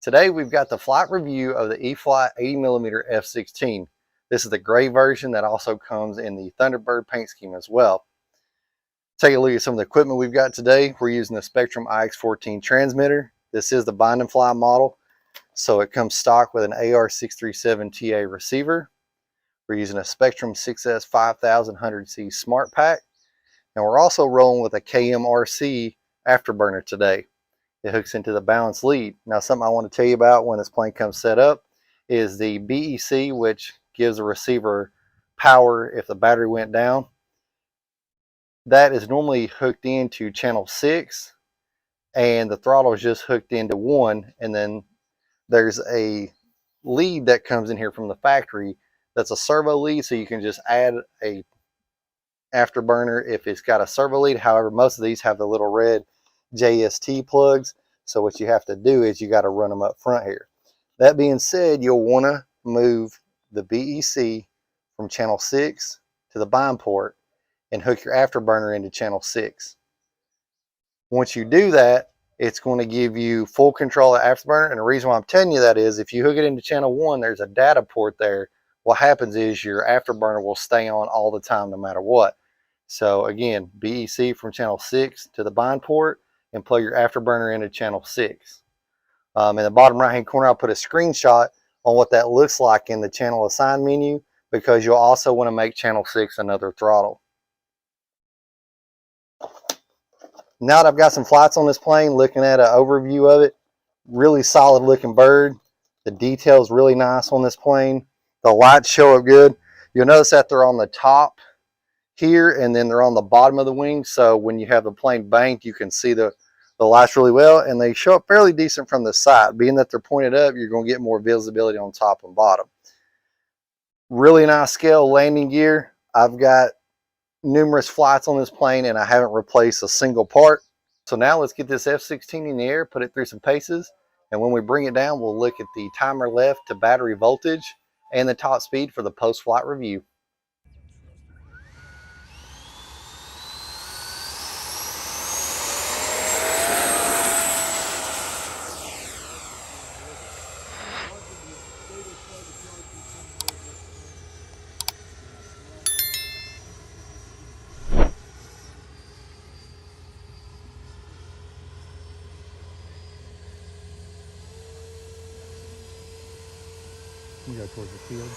Today we've got the flight review of the E-Flite 80mm F16. This is the gray version that also comes in the Thunderbird paint scheme as well. Take a look at some of the equipment we've got today. We're using the Spectrum IX14 transmitter. This is the bind and fly model, so it comes stock with an AR637TA receiver. We're using a Spectrum 6S 5100C Smart Pack, and we're also rolling with a KMRC Afterburner today. It hooks into the balance lead. Now, something I want to tell you about when this plane comes set up is the BEC, which gives the receiver power if the battery went down. That is normally hooked into channel 6, and the throttle is just hooked into 1, and then there's a lead that comes in here from the factory that's a servo lead, so you can just add a afterburner if it's got a servo lead. However, most of these have the little red JST plugs, so what you have to do is you got to run them up front here. That being said, you'll want to move the BEC from channel 6 to the bind port and hook your afterburner into channel 6. Once you do that, it's going to give you full control of the afterburner, and the reason why I'm telling you that is if you hook it into channel 1, there's a data port there. What happens is your afterburner will stay on all the time no matter what. So again, BEC from channel 6 to the bind port and plug your afterburner into channel 6. In the bottom right hand corner, I'll put a screenshot on what that looks like in the channel assign menu, because you'll also want to make channel 6 another throttle. Now that I've got some flights on this plane, looking at an overview of it, really solid looking bird. The detail's really nice on this plane. The lights show up good. You'll notice that they're on the top here, and then they're on the bottom of the wing, so when you have the plane banked, you can see the lights really well, and they show up fairly decent from the side. Being that they're pointed up, you're going to get more visibility on top and bottom. Really nice scale landing gear. I've got numerous flights on this plane and I haven't replaced a single part. So now let's get this F-16 in the air, put it through some paces, and when we bring it down, we'll look at the timer left to battery voltage and the top speed for the post-flight review. We go towards the field.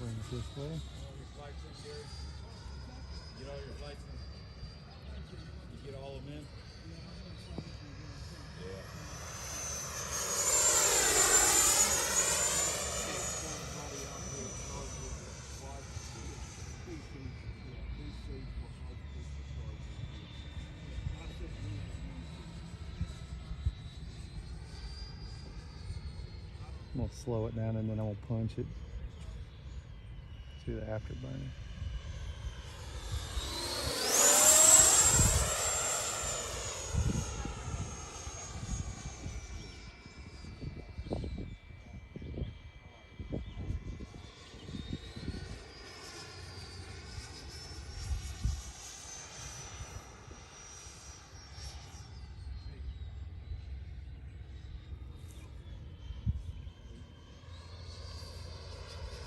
Bring it this way. Get all your flights in. You get all of them in? Yeah. I'm going to slow it down and then I'll punch it to the afterburner.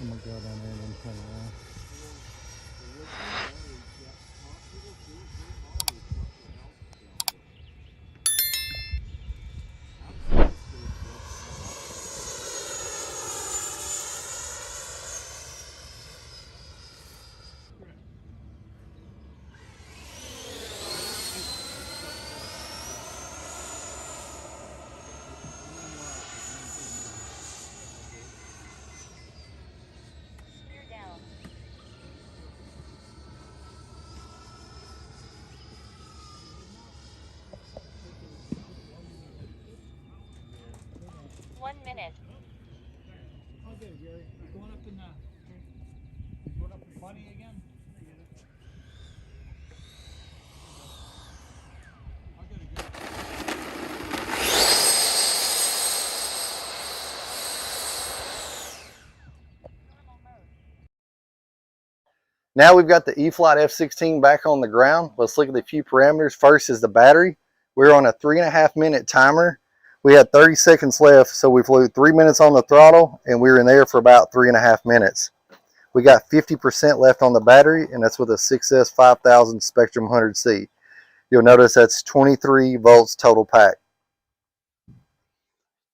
I'm going to go down there and then turn around. 1 minute. Okay, Gary. Going up in funny again? I'll get it, Gary. Now we've got the E-Flite F16 back on the ground. Let's look at the few parameters. First is the battery. We're on a 3.5 minute timer. We had 30 seconds left, so we flew 3 minutes on the throttle, and we were in there for about 3.5 minutes. We got 50% left on the battery, and that's with a 6S 5000 Spectrum 100C. You'll notice that's 23 volts total pack.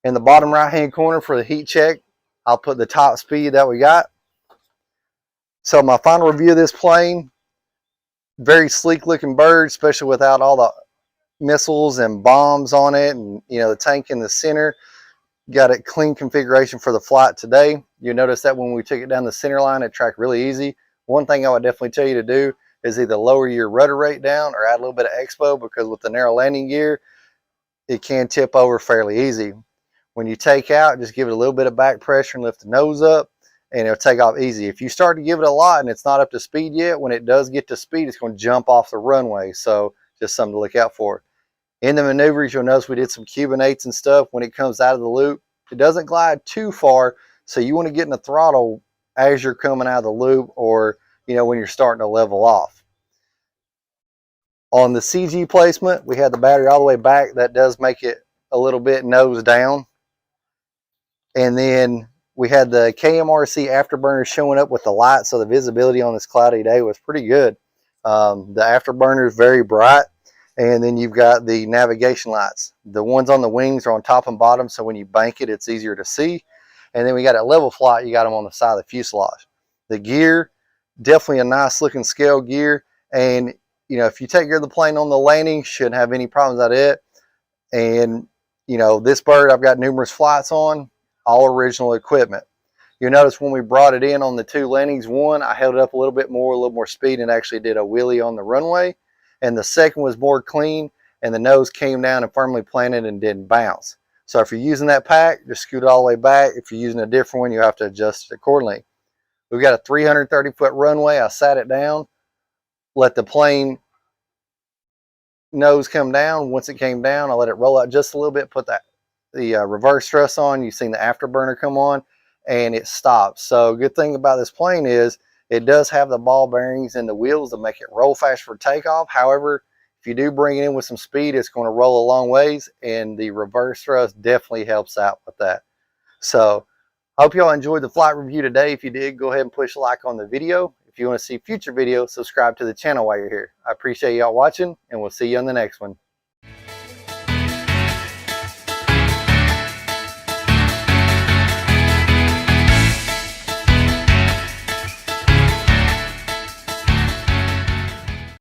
In the bottom right hand corner for the heat check, I'll put the top speed that we got. So my final review of this plane, very sleek looking bird, especially without all the missiles and bombs on it, and the tank in the center. Got a clean configuration for the flight today. You'll notice that when we took it down the center line, it tracked really easy. One thing I would definitely tell you to do is either lower your rudder rate down or add a little bit of expo, because with the narrow landing gear, it can tip over fairly easy. When you take out, just give it a little bit of back pressure and lift the nose up, and it'll take off easy. If you start to give it a lot and it's not up to speed yet, when it does get to speed, it's going to jump off the runway. So just something to look out for. In the maneuvers, you'll notice we did some Cuban 8s and stuff. When it comes out of the loop, it doesn't glide too far, so you want to get in the throttle as you're coming out of the loop, or when you're starting to level off. On the CG placement, we had the battery all the way back. That does make it a little bit nose down. And then we had the KMRC Afterburner showing up with the light, so the visibility on this cloudy day was pretty good. The Afterburner is very bright, and then you've got the navigation lights. The ones on the wings are on top and bottom, so when you bank it, it's easier to see. And then we got a level flight, you got them on the side of the fuselage. The gear, definitely a nice looking scale gear, and if you take care of the plane on the landing, shouldn't have any problems at it. And this bird I've got numerous flights on, all original equipment. You'll notice when we brought it in on the 2 landings, one, I held it up a little more speed, and actually did a wheelie on the runway. And the second was more clean, and the nose came down and firmly planted and didn't bounce. So if you're using that pack, just scoot it all the way back. If you're using a different one, you have to adjust it accordingly. We've got a 330-foot runway. I sat it down, let the plane nose come down. Once it came down, I let it roll out just a little bit, put the reverse thrust on. You've seen the afterburner come on, and it stopped. So good thing about this plane is it does have the ball bearings and the wheels to make it roll fast for takeoff. However, if you do bring it in with some speed, it's going to roll a long ways, and the reverse thrust definitely helps out with that. So I hope y'all enjoyed the flight review today. If you did, go ahead and push a like on the video. If you want to see future videos, subscribe to the channel while you're here. I appreciate y'all watching, and we'll see you on the next one.